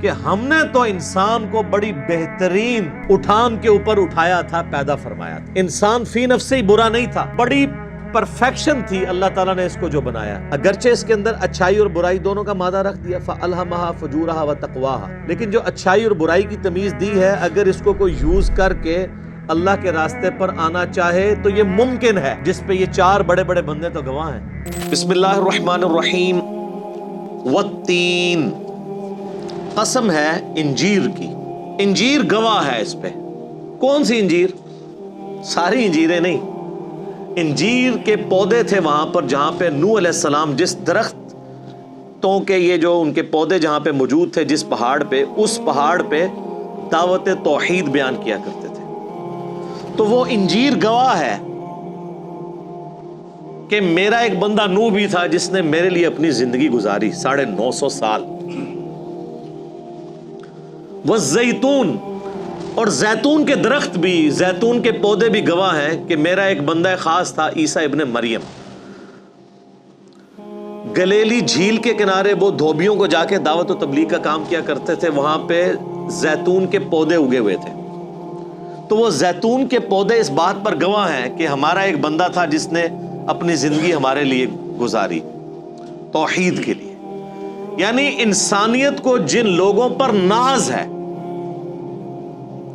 کہ ہم نے تو انسان کو بڑی بہترین اٹھان کے اوپر اٹھایا تھا، پیدا فرمایا تھا۔ انسان فی نفس سے ہی برا نہیں تھا، بڑی پرفیکشن تھی اللہ تعالیٰ نے اس کو جو بنایا، اگرچہ اس کے اندر اچھائی اور برائی دونوں کا مادہ رکھ دیا، فَأَلْهَمَهَا فُجُورَهَا وَتَقْوَاهَا، لیکن جو اچھائی اور برائی کی تمیز دی ہے، اگر اس کو کوئی یوز کر کے اللہ کے راستے پر آنا چاہے تو یہ ممکن ہے، جس پہ یہ چار بڑے بڑے بندے تو گواہ ہیں۔ بسم اللہ الرحمن الرحیم۔ والتین، قسم ہے انجیر کی، انجیر گواہ ہے اس پہ۔ کون سی انجیر؟ ساری انجیریں نہیں، انجیر کے پودے تھے وہاں پر جہاں پہ نوح علیہ السلام جس درختوں کے یہ جو ان کے پودے جہاں پہ موجود تھے، جس پہاڑ پہ، اس پہاڑ پہ دعوت توحید بیان کیا کرتے تھے، تو وہ انجیر گواہ ہے کہ میرا ایک بندہ نوح بھی تھا جس نے میرے لیے اپنی زندگی گزاری 950 سال۔ والزیتون، اور زیتون کے درخت بھی، زیتون کے پودے بھی گواہ ہیں کہ میرا ایک بندہ خاص تھا عیسیٰ ابن مریم۔ گلیلی جھیل کے کنارے وہ دھوبیوں کو جا کے دعوت و تبلیغ کا کام کیا کرتے تھے، وہاں پہ زیتون کے پودے اگے ہوئے تھے، تو وہ زیتون کے پودے اس بات پر گواہ ہیں کہ ہمارا ایک بندہ تھا جس نے اپنی زندگی ہمارے لیے گزاری توحید کے لیے۔ یعنی انسانیت کو جن لوگوں پر ناز ہے،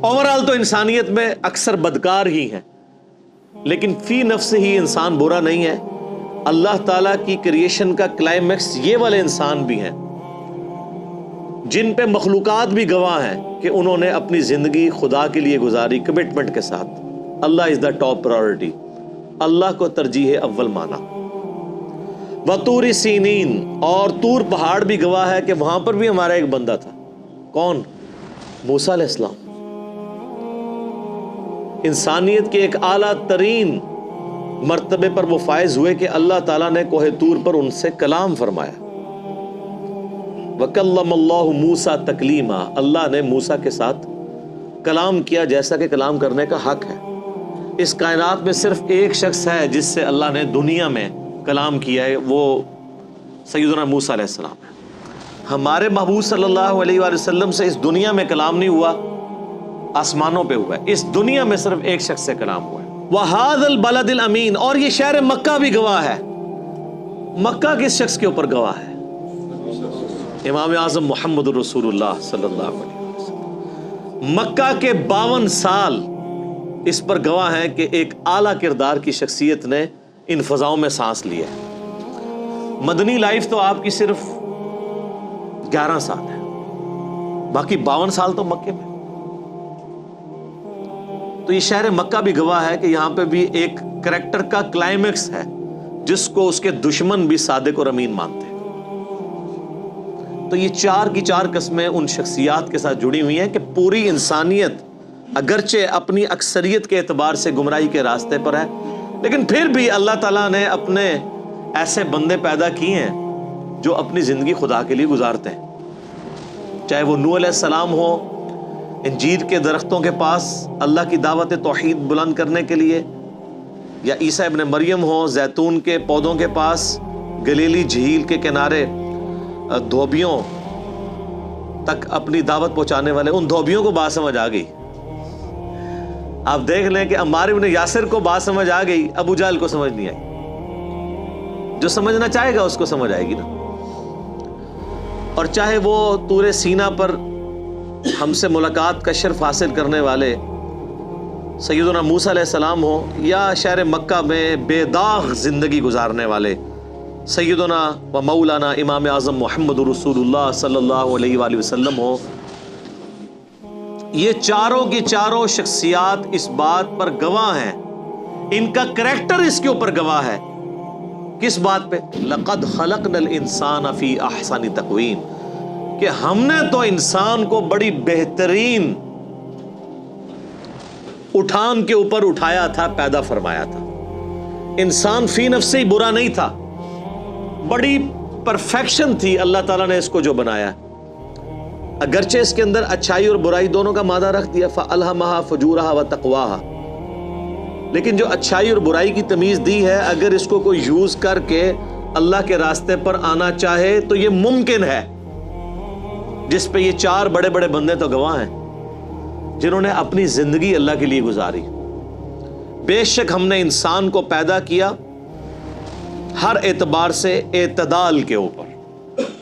اوورال تو انسانیت میں اکثر بدکار ہی ہیں، لیکن فی نفس ہی انسان برا نہیں ہے۔ اللہ تعالیٰ کی کریشن کا کلائمیکس یہ والے انسان بھی ہیں جن پہ مخلوقات بھی گواہ ہیں کہ انہوں نے اپنی زندگی خدا کے لیے گزاری کمٹمنٹ کے ساتھ۔ اللہ از دا ٹاپ پرائورٹی، اللہ کو ترجیح اول مانا۔ وطور سینین، اور طور پہاڑ بھی گواہ ہے کہ وہاں پر بھی ہمارا ایک بندہ تھا۔ کون؟ موسیٰ علیہ السلام۔ انسانیت کے ایک اعلیٰ ترین مرتبے پر وہ فائز ہوئے کہ اللہ تعالیٰ نے کوہ طور پر ان سے کلام فرمایا۔ وَكَلَّمَ اللَّهُ مُوسَىٰ تَكْلِيمًا، اللہ نے موسیٰ کے ساتھ کلام کیا جیسا کہ کلام کرنے کا حق ہے۔ اس کائنات میں صرف ایک شخص ہے جس سے اللہ نے دنیا میں کلام کیا ہے، وہ سیدنا موسیٰ علیہ السلام ہے۔ ہمارے محبوب صلی اللہ علیہ وآلہ وسلم سے اس دنیا میں کلام نہیں ہوا، آسمانوں پہ ہوا ہے۔ اس دنیا میں صرف ایک شخص سے کلام ہوا ہے۔ وَهَذَا الْبَلَدِ الْأَمِينَ، اور یہ شہر مکہ بھی گواہ ہے۔ مکہ کس شخص کے اوپر گواہ ہے؟ امام اعظم محمد رسول اللہ صلی اللہ علیہ وسلم۔ مکہ کے 52 سال اس پر گواہ ہیں کہ ایک اعلیٰ کردار کی شخصیت نے ان فضاؤں میں سانس لی ہے۔ مدنی لائف تو آپ کی صرف 11 سال ہے، باقی 52 سال تو مکے میں۔ تو یہ شہر مکہ بھی گواہ ہے کہ یہاں پہ بھی ایک کریکٹر کا کلائمیکس ہے جس کو اس کے دشمن بھی صادق اور امین مانتے ہیں۔ تو یہ چار کی چار قسمیں ان شخصیات کے ساتھ جڑی ہوئی ہیں کہ پوری انسانیت اگرچہ اپنی اکثریت کے اعتبار سے گمراہی کے راستے پر ہے، لیکن پھر بھی اللہ تعالیٰ نے اپنے ایسے بندے پیدا کیے ہیں جو اپنی زندگی خدا کے لیے گزارتے ہیں، چاہے وہ نوح علیہ السلام ہو انجیر کے درختوں کے پاس اللہ کی دعوت توحید بلند کرنے کے لیے، یا عیسیٰ ابن مریم ہو زیتون کے پودوں کے پاس گلیلی جھیل کے کنارے دھوبیوں تک اپنی دعوت پہنچانے والے۔ ان دھوبیوں کو بات سمجھ آ گئی۔ آپ دیکھ لیں کہ عمار ابن یاسر کو بات سمجھ آ گئی، ابو جہل کو سمجھ نہیں آئی۔ جو سمجھنا چاہے گا اس کو سمجھ آئے گی نا۔ اور چاہے وہ طور سینا پر ہم سے ملاقات کا شرف حاصل کرنے والے سیدنا موسیٰ علیہ السلام ہو، یا شہر مکہ میں بے داغ زندگی گزارنے والے سیدنا و مولانا امام اعظم محمد رسول اللہ صلی اللہ علیہ وآلہ وسلم ہو، یہ چاروں کی چاروں شخصیات اس بات پر گواہ ہیں، ان کا کریکٹر اس کے اوپر گواہ ہے۔ کس بات پہ؟ لَقَدْ خَلَقْنَا الْإِنسَانَ فِي أَحْسَنِ تَقْوِيمٍ، کہ ہم نے تو انسان کو بڑی بہترین اٹھان کے اوپر اٹھایا تھا، پیدا فرمایا تھا۔ انسان فی نفس سے ہی برا نہیں تھا، بڑی پرفیکشن تھی اللہ تعالیٰ نے اس کو جو بنایا، اگرچہ اس کے اندر اچھائی اور برائی دونوں کا مادہ رکھ دیا، فَأَلْهَمَهَا فُجُورَهَا وَتَقْوَاهَا، لیکن جو اچھائی اور برائی کی تمیز دی ہے، اگر اس کو کوئی یوز کر کے اللہ کے راستے پر آنا چاہے تو یہ ممکن ہے، جس پہ یہ 4 بڑے بڑے بندے تو گواہ ہیں جنہوں نے اپنی زندگی اللہ کے لیے گزاری. بے شک ہم نے انسان کو پیدا کیا ہر اعتبار سے اعتدال کے اوپر,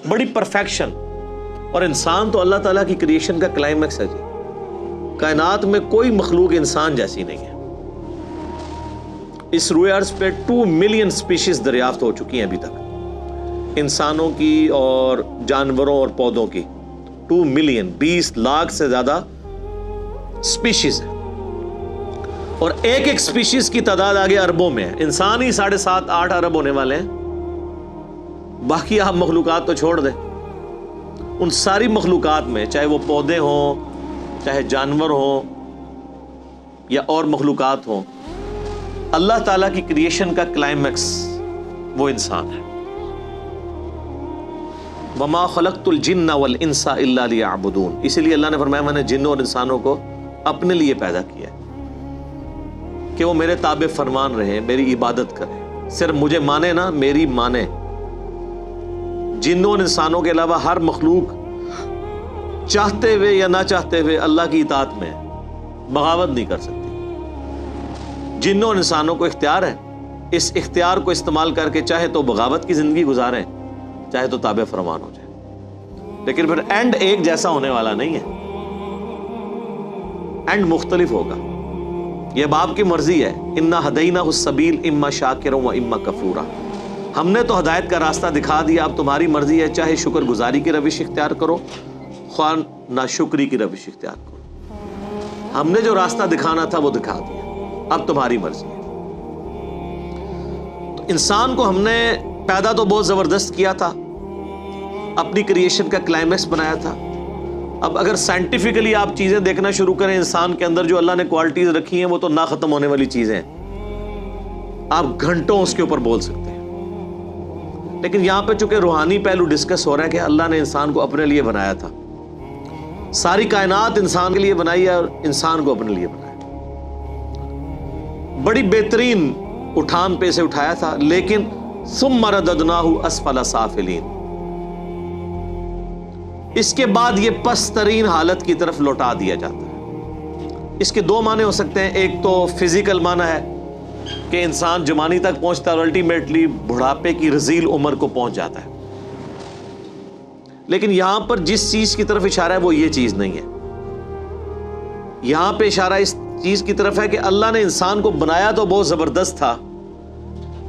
بڑی پرفیکشن. اور انسان تو اللہ تعالیٰ کی کریشن کا کلائمیکس ہے جی. کائنات میں کوئی مخلوق انسان جیسی نہیں ہے. اس روئے ارض پہ 2 ملین سپیشیز دریافت ہو چکی ہیں ابھی تک, انسانوں کی اور جانوروں اور پودوں کی. 2 ملین, 20 لاکھ سے زیادہ سپیشیز ہے, اور ایک ایک سپیشیز کی تعداد آگے اربوں میں ہے. انسان ہی 7.5-8 ارب ہونے والے ہیں, باقی آپ مخلوقات تو چھوڑ دیں. ان ساری مخلوقات میں چاہے وہ پودے ہوں, چاہے جانور ہوں یا اور مخلوقات ہوں, اللہ تعالیٰ کی کریشن کا کلائمیکس وہ انسان ہے. وَمَا خَلَقْتُ الْجِنَّ وَالْإِنسَ إِلَّا لِيَعْبُدُونَ. اسی لیے اللہ نے فرمایا میں نے جنوں اور انسانوں کو اپنے لیے پیدا کیا ہے کہ وہ میرے تابع فرمان رہیں, میری عبادت کریں, صرف مجھے مانے نا, میری مانے. جنوں اور انسانوں کے علاوہ ہر مخلوق چاہتے ہوئے یا نہ چاہتے ہوئے اللہ کی اطاعت میں بغاوت نہیں کر سکتی. جنوں اور انسانوں کو اختیار ہے, اس اختیار کو استعمال کر کے چاہے تو بغاوت کی زندگی گزاریں, چاہے تو تابع فرمان ہو جائے. لیکن پھر اینڈ ایک جیسا ہونے والا نہیں ہے, اینڈ مختلف ہوگا. یہ اب آپ کی مرضی ہے. انا ہدیناہ السبیل اما شاکرا و اما کفورا. ہم نے تو ہدایت کا راستہ دکھا دیا, اب تمہاری مرضی ہے, چاہے شکر گزاری کی روش اختیار کرو, خواہ ناشکری کی روش اختیار کرو. ہم نے جو راستہ دکھانا تھا وہ دکھا دیا, اب تمہاری مرضی ہے. تو انسان کو ہم نے پیدا تو بہت زبردست کیا تھا, اپنی کریشن کا کلائمیکس بنایا تھا. اب اگر سائنٹیفکلی آپ چیزیں دیکھنا شروع کریں, انسان کے اندر جو اللہ نے کوالٹیز رکھی ہیں وہ تو نہ ختم ہونے والی چیزیں ہیں, آپ گھنٹوں اس کے اوپر بول سکتے ہیں. لیکن یہاں پہ چونکہ روحانی پہلو ڈسکس ہو رہا ہے کہ اللہ نے انسان کو اپنے لیے بنایا تھا, ساری کائنات انسان کے لیے بنائی ہے اور انسان کو اپنے لیے بنایا. بڑی بہترین اٹھان پہ اسے اٹھایا تھا, لیکن ثم رددناہ اسفل سافلین, اس کے بعد یہ پسترین حالت کی طرف لوٹا دیا جاتا ہے. اس کے 2 معنی ہو سکتے ہیں. ایک تو فزیکل معنی ہے کہ انسان جوانی تک پہنچتا ہے اور الٹیمیٹلی بڑھاپے کی رذیل عمر کو پہنچ جاتا ہے. لیکن یہاں پر جس چیز کی طرف اشارہ ہے وہ یہ چیز نہیں ہے. یہاں پہ اشارہ اس چیز کی طرف ہے کہ اللہ نے انسان کو بنایا تو بہت زبردست تھا,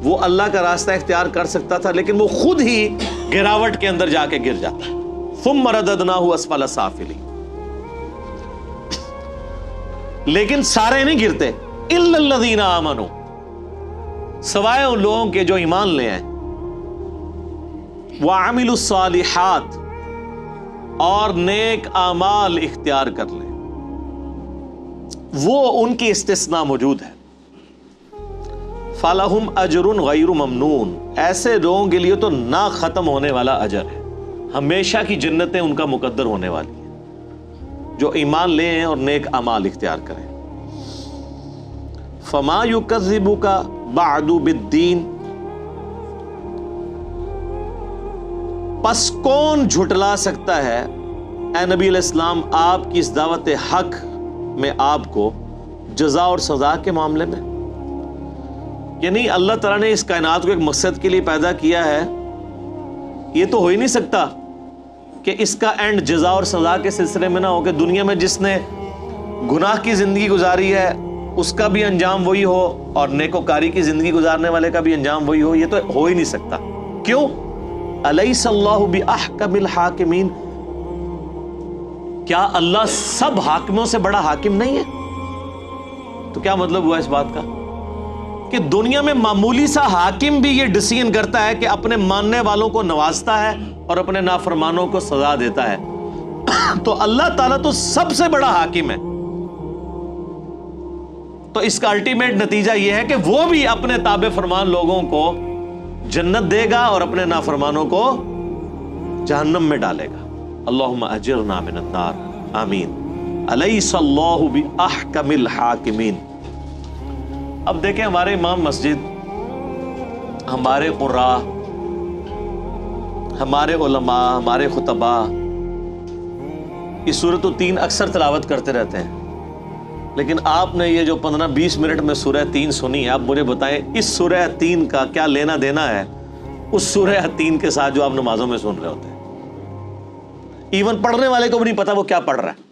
وہ اللہ کا راستہ اختیار کر سکتا تھا, لیکن وہ خود ہی گراوٹ کے اندر جا کے گر جاتا ہے. ثم رددناہ اسفل سافلین. لیکن سارے نہیں گرتے, الا الذین آمنوا, سوائے ان لوگوں کے جو ایمان لے آئے, وعملوا الصالحات, اور نیک اعمال اختیار کر لیں, وہ ان کی استثناء موجود ہے. فَلَهُمْ أَجْرٌ غَيْرُ مَمْنُونَ, ایسے لوگوں کے لیے تو نہ ختم ہونے والا اجر ہے, ہمیشہ کی جنتیں ان کا مقدر ہونے والی ہیں جو ایمان لے ہیں اور نیک اعمال اختیار کریں. فَمَا يُكَذِّبُكَ بَعْدُ بِالدِّينِ, پس کون جھٹلا سکتا ہے اے نبی علیہ السلام آپ کی اس دعوت حق میں آپ کو جزا اور سزا کے معاملے میں. یعنی اللہ تعالیٰ نے اس کائنات کو ایک مقصد کے لیے پیدا کیا ہے, یہ تو ہو ہی نہیں سکتا کہ اس کا اینڈ جزا اور سزا کے سلسلے میں نہ ہو کہ دنیا میں جس نے گناہ کی زندگی گزاری ہے اس کا بھی انجام وہی ہو اور نیکوکاری کی زندگی گزارنے والے کا بھی انجام وہی ہو. یہ تو ہو ہی نہیں سکتا. کیوں؟ الیس اللہ باحکم الحاکمین, کیا اللہ سب حاکموں سے بڑا حاکم نہیں ہے؟ تو کیا مطلب ہوا اس بات کا کہ دنیا میں معمولی سا حاکم بھی یہ ڈیسیژن کرتا ہے کہ اپنے ماننے والوں کو نوازتا ہے اور اپنے نافرمانوں کو سزا دیتا ہے. تو اللہ تعالیٰ تو سب سے بڑا حاکم ہے. تو اس کا الٹیمیٹ نتیجہ یہ ہے کہ وہ بھی اپنے تابع فرمان لوگوں کو جنت دے گا اور اپنے نافرمانوں کو جہنم میں ڈالے گا. اللہم اجرنا من النار, آمین. الیس اللہ باحکم الحاکمین. اب دیکھیں ہمارے امام مسجد, ہمارے قراء, ہمارے علماء, ہمارے خطباء, یہ سورۃ التین اکثر تلاوت کرتے رہتے ہیں، لیکن آپ نے یہ جو 15-20 منٹ میں سورہ تین سنی ہے، آپ مجھے بتائیں اس سورہ تین کا کیا لینا دینا ہے اس سورہ تین کے ساتھ جو آپ نمازوں میں سن رہے ہوتے ہیں؟ ایون پڑھنے والے کو بھی نہیں پتا وہ کیا پڑھ رہا ہے۔